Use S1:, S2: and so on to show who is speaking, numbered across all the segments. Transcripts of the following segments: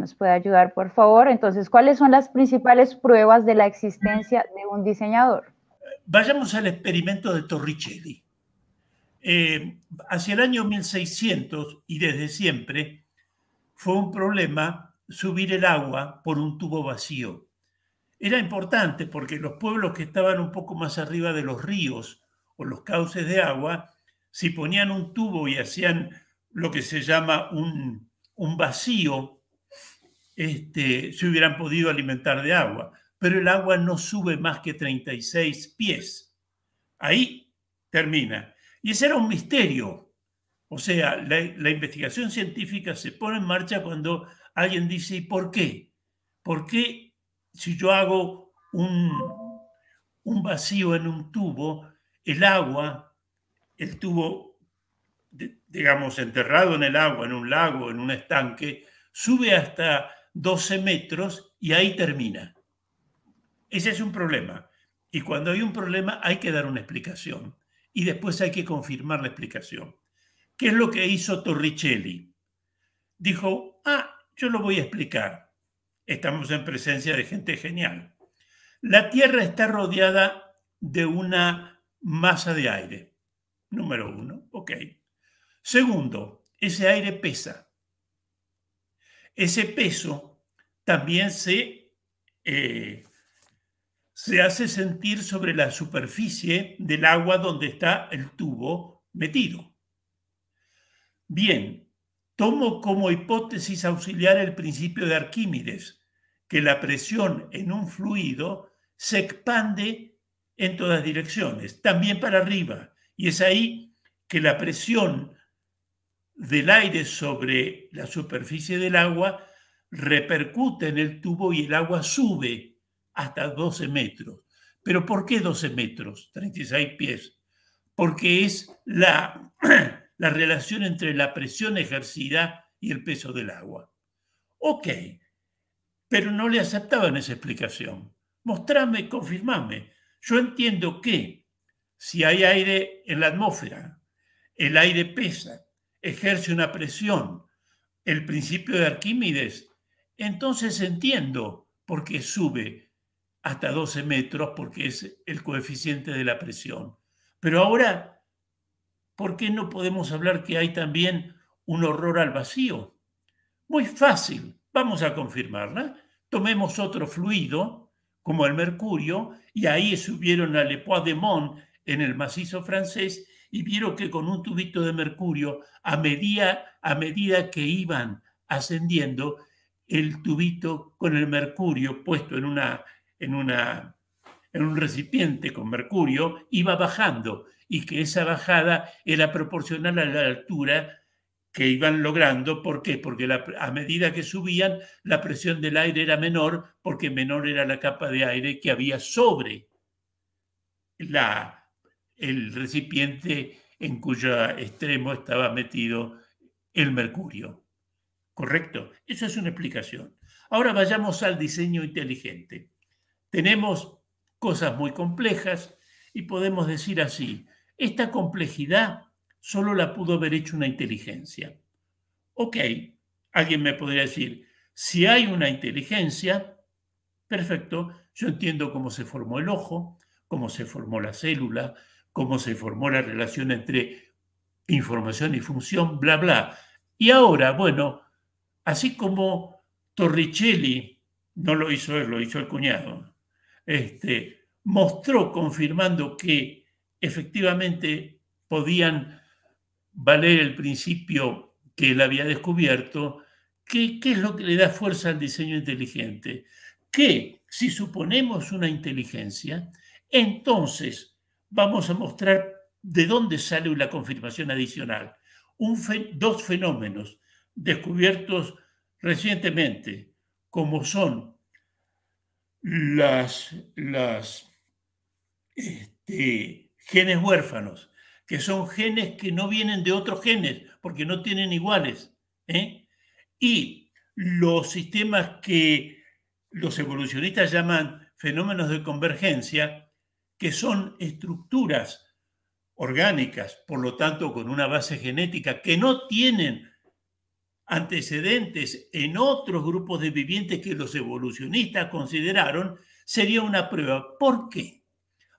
S1: ¿Nos puede ayudar, por favor? Entonces, ¿cuáles son las principales pruebas de la existencia de un diseñador?
S2: Vayamos al experimento de Torricelli. Hacia el año 1600 y desde siempre fue un problema subir el agua por un tubo vacío. Era importante porque los pueblos que estaban un poco más arriba de los ríos o los cauces de agua, si ponían un tubo y hacían lo que se llama un vacío, se hubieran podido alimentar de agua. Pero el agua no sube más que 36 pies. Ahí termina. Y ese era un misterio. O sea, la investigación científica se pone en marcha cuando alguien dice, ¿y por qué? ¿Por qué si yo hago un vacío en un tubo, el agua, el tubo, digamos, enterrado en el agua, en un lago, en un estanque, sube hasta 12 metros y ahí termina? Ese es un problema. Y cuando hay un problema hay que dar una explicación. Y después hay que confirmar la explicación. ¿Qué es lo que hizo Torricelli? Dijo, yo lo voy a explicar. Estamos en presencia de gente genial. La Tierra está rodeada de una masa de aire. Número uno, ok. Segundo, ese aire pesa. Ese peso también se hace sentir sobre la superficie del agua donde está el tubo metido. Bien, tomo como hipótesis auxiliar el principio de Arquímedes, que la presión en un fluido se expande en todas direcciones, también para arriba, y es ahí que la presión del aire sobre la superficie del agua repercute en el tubo y el agua sube hasta 12 metros. ¿Pero por qué 12 metros? 36 pies. Porque es la relación entre la presión ejercida y el peso del agua. Ok, pero no le aceptaban esa explicación. Mostrame, confirmame. Yo entiendo que si hay aire en la atmósfera, el aire pesa, ejerce una presión, el principio de Arquímedes, entonces entiendo por qué sube hasta 12 metros, porque es el coeficiente de la presión. Pero ahora, ¿por qué no podemos hablar que hay también un horror al vacío? Muy fácil, vamos a confirmarla. Tomemos otro fluido, como el mercurio, y ahí subieron a Le Puy de Mont en el macizo francés y vieron que con un tubito de mercurio, a medida que iban ascendiendo, el tubito con el mercurio puesto en un recipiente con mercurio iba bajando y que esa bajada era proporcional a la altura que iban logrando. ¿Por qué? Porque a medida que subían, la presión del aire era menor, porque menor era la capa de aire que había sobre el recipiente en cuyo extremo estaba metido el mercurio. ¿Correcto? Eso es una explicación. Ahora vayamos al diseño inteligente. Tenemos cosas muy complejas y podemos decir así, esta complejidad solo la pudo haber hecho una inteligencia. Ok, alguien me podría decir, si hay una inteligencia, perfecto, yo entiendo cómo se formó el ojo, cómo se formó la célula, cómo se formó la relación entre información y función, bla, bla. Y ahora, bueno, así como Torricelli, no lo hizo él, lo hizo el cuñado, mostró confirmando que efectivamente podían valer el principio que él había descubierto. ¿Qué es lo que le da fuerza al diseño inteligente? Que si suponemos una inteligencia, entonces vamos a mostrar de dónde sale la confirmación adicional. Dos fenómenos descubiertos recientemente, como son las genes huérfanos, que son genes que no vienen de otros genes, porque no tienen iguales, y los sistemas que los evolucionistas llaman fenómenos de convergencia, que son estructuras orgánicas, por lo tanto con una base genética, que no tienen antecedentes en otros grupos de vivientes que los evolucionistas consideraron, sería una prueba. ¿Por qué?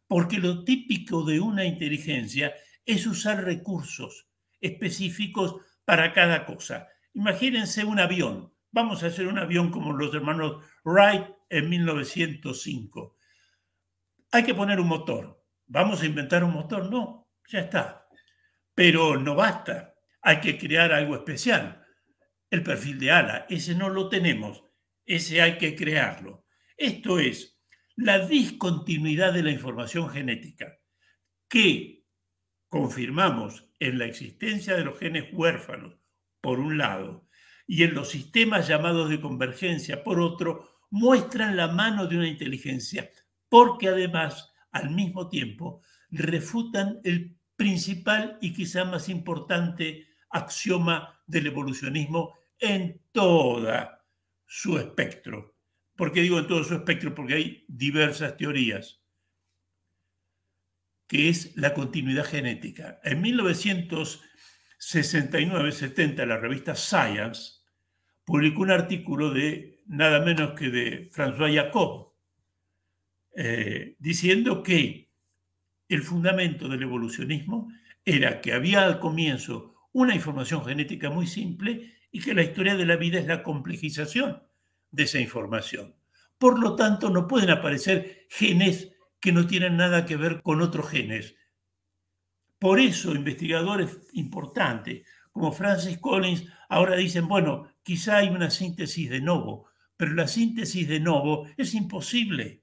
S2: Porque lo típico de una inteligencia es usar recursos específicos para cada cosa. Imagínense un avión. Vamos a hacer un avión como los hermanos Wright en 1905. Hay que poner un motor. ¿Vamos a inventar un motor? No, ya está. Pero no basta. Hay que crear algo especial. El perfil de ala, ese no lo tenemos. Ese hay que crearlo. Esto es la discontinuidad de la información genética, que confirmamos en la existencia de los genes huérfanos, por un lado, y en los sistemas llamados de convergencia, por otro, muestran la mano de una inteligencia, porque además, al mismo tiempo, refutan el principal y quizá más importante axioma del evolucionismo en todo su espectro. ¿Por qué digo en todo su espectro? Porque hay diversas teorías, que es la continuidad genética. En 1969-70, la revista Science publicó un artículo de nada menos que de François Jacob, diciendo que el fundamento del evolucionismo era que había al comienzo una información genética muy simple y que la historia de la vida es la complejización de esa información. Por lo tanto, no pueden aparecer genes que no tienen nada que ver con otros genes. Por eso, investigadores importantes como Francis Collins ahora dicen, bueno, quizá hay una síntesis de novo, pero la síntesis de novo es imposible.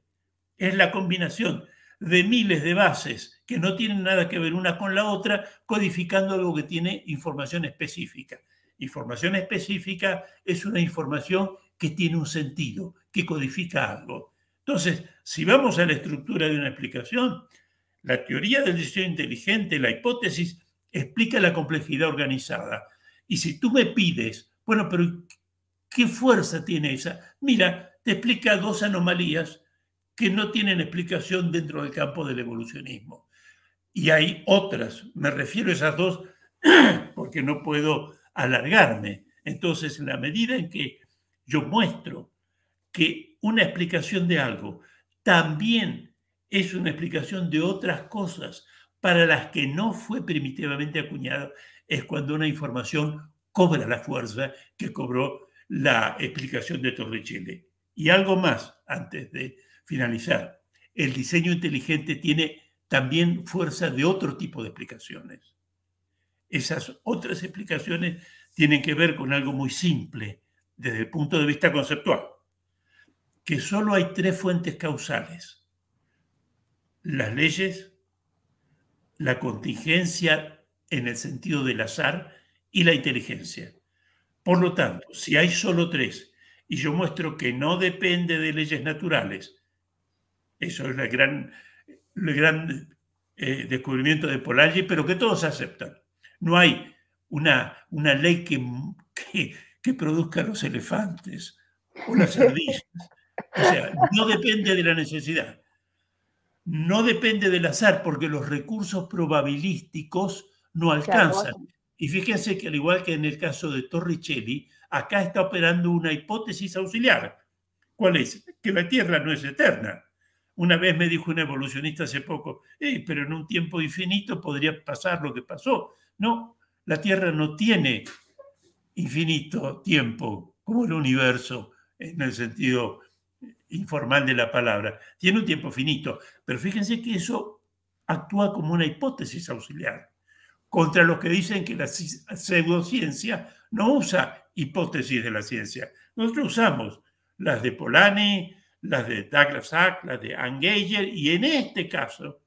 S2: Es la combinación de miles de bases que no tienen nada que ver una con la otra, codificando algo que tiene información específica. Información específica es una información que tiene un sentido, que codifica algo. Entonces, si vamos a la estructura de una explicación, la teoría del diseño inteligente, la hipótesis, explica la complejidad organizada. Y si tú me pides, bueno, pero ¿qué fuerza tiene esa? Mira, te explica dos anomalías que no tienen explicación dentro del campo del evolucionismo. Y hay otras, me refiero a esas dos porque no puedo alargarme. Entonces, en la medida en que yo muestro que una explicación de algo también es una explicación de otras cosas para las que no fue primitivamente acuñado, es cuando una información cobra la fuerza que cobró la explicación de Torricelli. Y algo más antes de finalizar. El diseño inteligente tiene también fuerza de otro tipo de explicaciones. Esas otras explicaciones tienen que ver con algo muy simple desde el punto de vista conceptual, que solo hay tres fuentes causales: las leyes, la contingencia en el sentido del azar y la inteligencia. Por lo tanto, si hay solo tres y yo muestro que no depende de leyes naturales, eso es el gran descubrimiento de Polanyi, pero que todos aceptan. No hay una ley que produzca los elefantes o las ardillas. O sea, no depende de la necesidad, no depende del azar, porque los recursos probabilísticos no
S1: Se
S2: alcanzan.
S1: agotan.
S2: Y fíjense que al igual que en el caso de Torricelli, acá está operando una hipótesis auxiliar. ¿Cuál es? Que la Tierra no es eterna. Una vez me dijo un evolucionista hace poco, pero en un tiempo infinito podría pasar lo que pasó. No, la Tierra no tiene infinito tiempo como el universo en el sentido informal de la palabra. Tiene un tiempo finito, pero fíjense que eso actúa como una hipótesis auxiliar contra los que dicen que la pseudociencia no usa hipótesis de la ciencia. Nosotros usamos las de Polanyi, las de Douglas Sack, las de Ann Geiger, y en este caso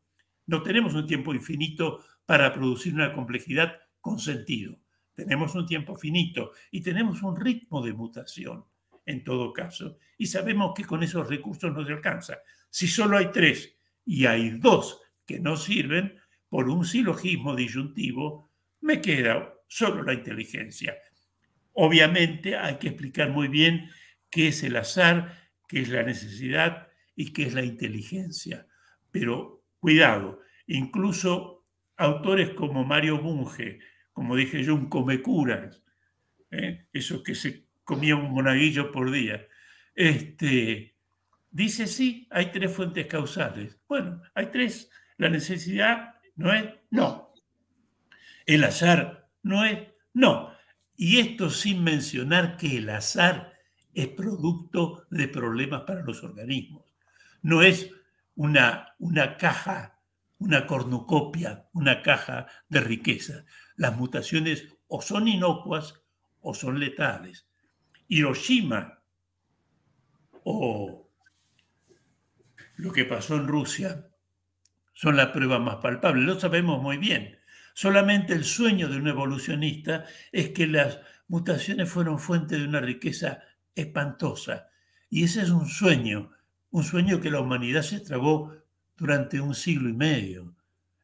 S2: no tenemos un tiempo infinito para producir una complejidad con sentido. Tenemos un tiempo finito y tenemos un ritmo de mutación en todo caso, y sabemos que con esos recursos no se alcanza. Si solo hay tres y hay dos que no sirven, por un silogismo disyuntivo, me queda solo la inteligencia. Obviamente hay que explicar muy bien qué es el azar, qué es la necesidad y qué es la inteligencia. Pero cuidado, incluso autores como Mario Bunge, como dije yo, un comecuras, Eso que se comía un monaguillo por día. Dice, sí, hay tres fuentes causales. Bueno, hay tres. La necesidad no es, no. El azar no es, no. Y esto sin mencionar que el azar es producto de problemas para los organismos. No es una caja, una cornucopia, una caja de riqueza. Las mutaciones o son inocuas o son letales. Hiroshima o lo que pasó en Rusia son la prueba más palpable, lo sabemos muy bien. Solamente el sueño de un evolucionista es que las mutaciones fueron fuente de una riqueza espantosa. Y ese es un sueño que la humanidad se tragó durante 1 siglo y medio.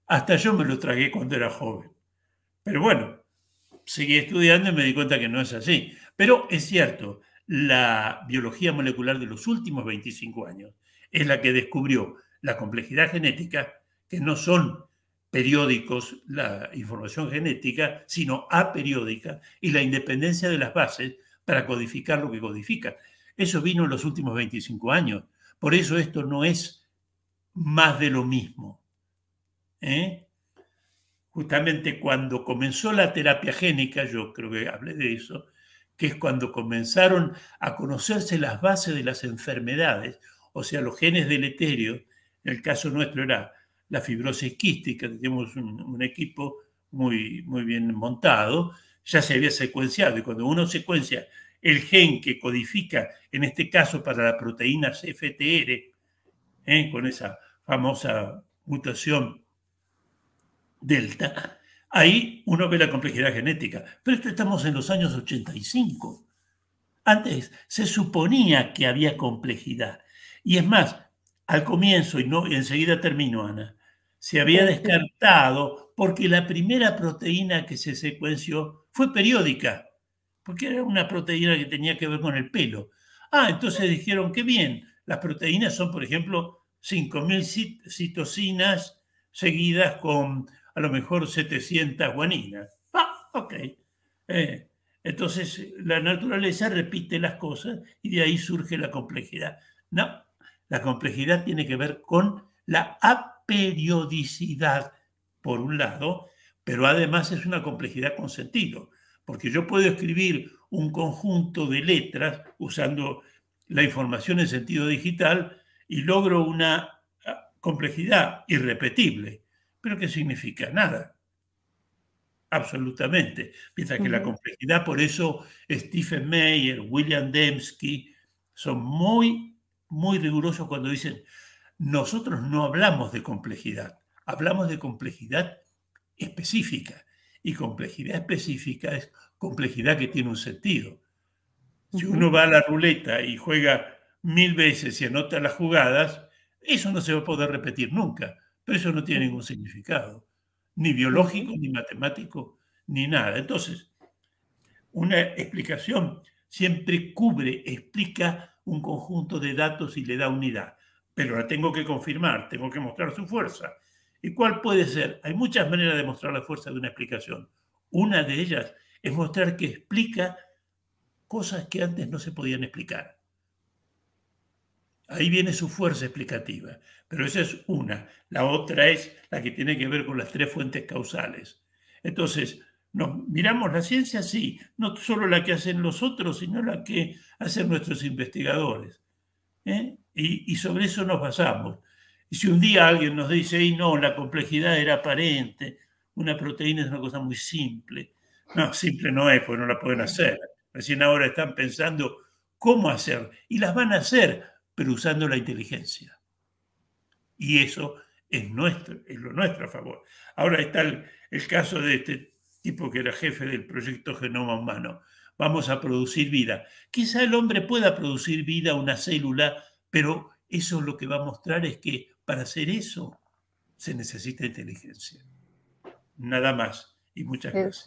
S2: Hasta yo me lo tragué cuando era joven. Pero bueno, seguí estudiando y me di cuenta que no es así. Pero es cierto, la biología molecular de los últimos 25 años es la que descubrió la complejidad genética, que no son periódicos la información genética, sino aperiódica, y la independencia de las bases para codificar lo que codifica. Eso vino en los últimos 25 años. Por eso esto no es más de lo mismo. Justamente cuando comenzó la terapia génica, yo creo que hablé de eso, que es cuando comenzaron a conocerse las bases de las enfermedades, o sea, los genes deleterios. En el caso nuestro era la fibrosis quística, teníamos un equipo muy bien montado, ya se había secuenciado, y cuando uno secuencia el gen que codifica, en este caso para la proteína CFTR, con esa famosa mutación delta, ahí uno ve la complejidad genética. Pero esto estamos en los años 85. Antes se suponía que había complejidad. Y es más, al comienzo, y enseguida termino, Ana, se había
S1: Sí, sí.
S2: descartado porque la primera proteína que se secuenció fue periódica, porque era una proteína que tenía que ver con el pelo. Entonces dijeron que bien, las proteínas son, por ejemplo, 5.000 citocinas seguidas con a lo mejor 700 guaninas. Ok. Entonces la naturaleza repite las cosas y de ahí surge la complejidad. No, la complejidad tiene que ver con la aperiodicidad, por un lado, pero además es una complejidad con sentido, porque yo puedo escribir un conjunto de letras usando la información en sentido digital y logro una complejidad irrepetible. ¿Pero qué significa? Nada. Absolutamente. Mientras que la
S1: Ujú.
S2: complejidad, por eso Stephen Meyer, William Dembski, son muy rigurosos cuando dicen, nosotros no hablamos de complejidad, hablamos de complejidad específica. Y complejidad específica es complejidad que tiene un sentido. Si uno
S1: Ujú.
S2: va a la ruleta y juega 1000 veces y anota las jugadas, eso no se va a poder repetir nunca, pero eso no tiene
S1: Ujú.
S2: ningún significado, ni
S1: Ujú.
S2: biológico, ni matemático, ni nada. Entonces, una explicación siempre explica un conjunto de datos y le da unidad, pero la tengo que confirmar, tengo que mostrar su fuerza. ¿Y cuál puede ser? Hay muchas maneras de mostrar la fuerza de una explicación. Una de ellas es mostrar que explica cosas que antes no se podían explicar. Ahí viene su fuerza explicativa, pero esa es una. La otra es la que tiene que ver con las tres fuentes causales. Entonces, nos miramos la ciencia, sí, no solo la que hacen los otros, sino la que hacen nuestros investigadores. Y sobre eso nos basamos. Y si un día alguien nos dice, y no, la complejidad era aparente, una proteína es una cosa muy simple. No, simple no es, porque no la pueden hacer. Recién ahora están pensando cómo hacer, y las van a hacer, pero usando la inteligencia. Y eso es lo nuestro a favor. Ahora está el caso de este tipo que era jefe del proyecto Genoma Humano. Vamos a producir vida. Quizá el hombre pueda producir vida, una célula, pero eso lo que va a mostrar es que para hacer eso se necesita inteligencia. Nada más. Y muchas
S1: Es
S2: gracias.